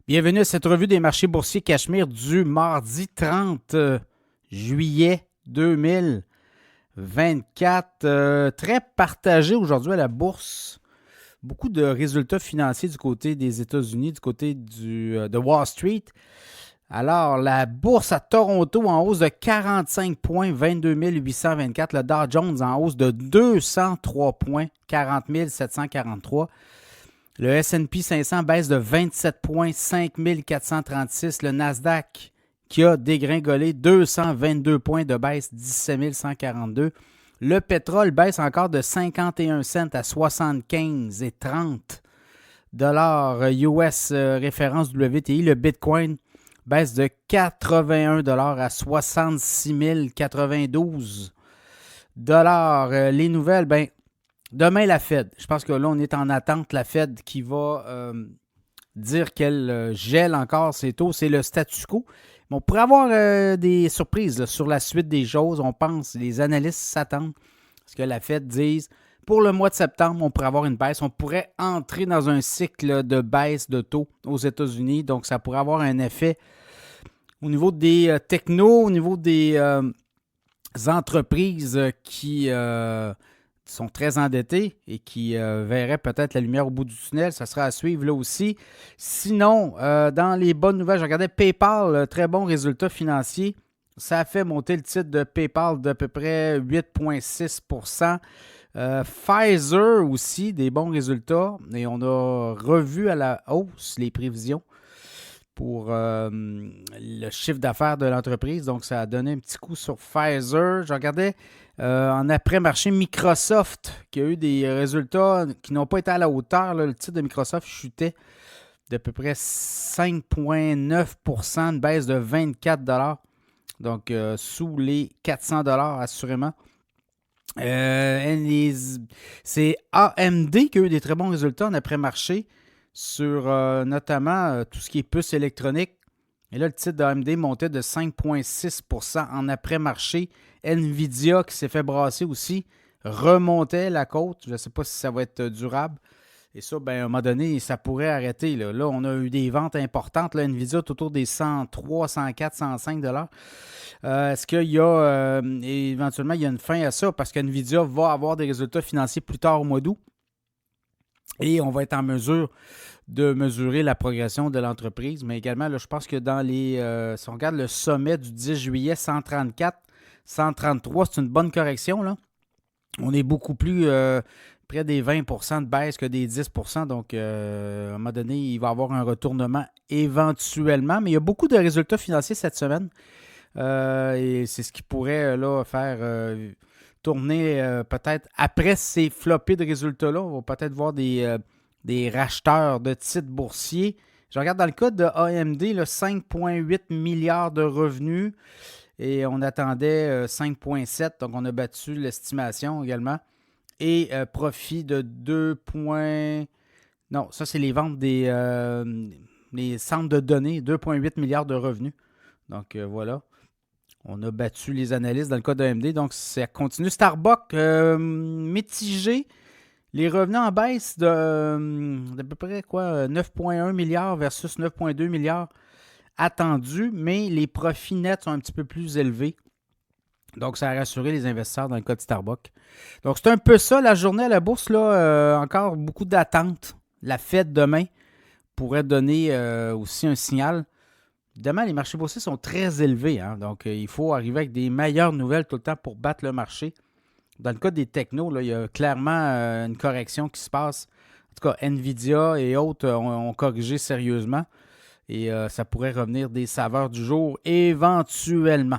Bienvenue à cette revue des marchés boursiers Cachemire du mardi 30 juillet 2024. Très partagé aujourd'hui à la bourse. Beaucoup de résultats financiers du côté des États-Unis, du côté de Wall Street. Alors, la bourse à Toronto en hausse de 45 points, 22 824. Le Dow Jones en hausse de 203 points, 40 743. Le S&P 500 baisse de 27 points, 5 436. Le Nasdaq qui a dégringolé 222 points de baisse, 17 142. Le pétrole baisse encore de 51 cents à 75,30 dollars US référence WTI. Le Bitcoin baisse de 81 dollars à 66 092 dollars. Les nouvelles, demain, la Fed. Je pense que là, on est en attente. La Fed qui va dire qu'elle gèle encore ses taux. C'est le statu quo. Mais on pourrait avoir des surprises là, sur la suite des choses. On pense, les analystes s'attendent à ce que la Fed dise pour le mois de septembre, on pourrait avoir une baisse. On pourrait entrer dans un cycle de baisse de taux aux États-Unis. Donc, ça pourrait avoir un effet au niveau des technos, au niveau des entreprises qui sont très endettés et qui verraient peut-être la lumière au bout du tunnel. Ça sera à suivre là aussi. Sinon, dans les bonnes nouvelles, je regardais PayPal, très bon résultat financier. Ça a fait monter le titre de PayPal d'à peu près 8,6 %. Pfizer aussi, des bons résultats. Et on a revu à la hausse les prévisions pour le chiffre d'affaires de l'entreprise. Donc, ça a donné un petit coup sur Pfizer. Je regardais en après-marché Microsoft, qui a eu des résultats qui n'ont pas été à la hauteur. Là. Le titre de Microsoft chutait d'à peu près 5,9 %, une baisse de 24 $. Donc, sous les 400 $ assurément. C'est AMD qui a eu des très bons résultats en après-marché sur notamment tout ce qui est puces électroniques. Et là, le titre d'AMD montait de 5,6 % en après-marché. Nvidia, qui s'est fait brasser aussi, remontait la côte. Je ne sais pas si ça va être durable. Et ça, à un moment donné, ça pourrait arrêter. Là, on a eu des ventes importantes. Là, Nvidia est autour des 103, 104, 105 $. Est-ce qu'il y a éventuellement il y a une fin à ça? Parce qu'Nvidia va avoir des résultats financiers plus tard au mois d'août. Et on va être en mesure de mesurer la progression de l'entreprise. Mais également, là, je pense que dans les. Si on regarde le sommet du 10 juillet, 134, 133, c'est une bonne correction. Là. On est beaucoup plus près des 20 % de baisse que des 10 %. Donc, à un moment donné, il va y avoir un retournement éventuellement. Mais il y a beaucoup de résultats financiers cette semaine. Et c'est ce qui pourrait là, faire tourner peut-être après ces floppés de résultats-là. On va peut-être voir des racheteurs de titres boursiers. Je regarde dans le cas de AMD, 5,8 milliards de revenus et on attendait 5,7. Donc, on a battu l'estimation également. Et profit de 2. Non, ça, c'est les ventes des les centres de données, 2,8 milliards de revenus. Donc, voilà. On a battu les analystes dans le cas d'AMD. Donc, ça continue. Starbucks, mitigé. Les revenus en baisse d'à peu près 9,1 milliards versus 9,2 milliards attendus, mais les profits nets sont un petit peu plus élevés. Donc, ça a rassuré les investisseurs dans le cas de Starbucks. Donc, c'est un peu ça la journée à la bourse. Là, encore beaucoup d'attentes. La Fed demain pourrait donner aussi un signal. Évidemment, les marchés boursiers sont très élevés. Hein? Donc, il faut arriver avec des meilleures nouvelles tout le temps pour battre le marché. Dans le cas des technos, là, il y a clairement une correction qui se passe. En tout cas, Nvidia et autres ont corrigé sérieusement. Et ça pourrait revenir des saveurs du jour éventuellement.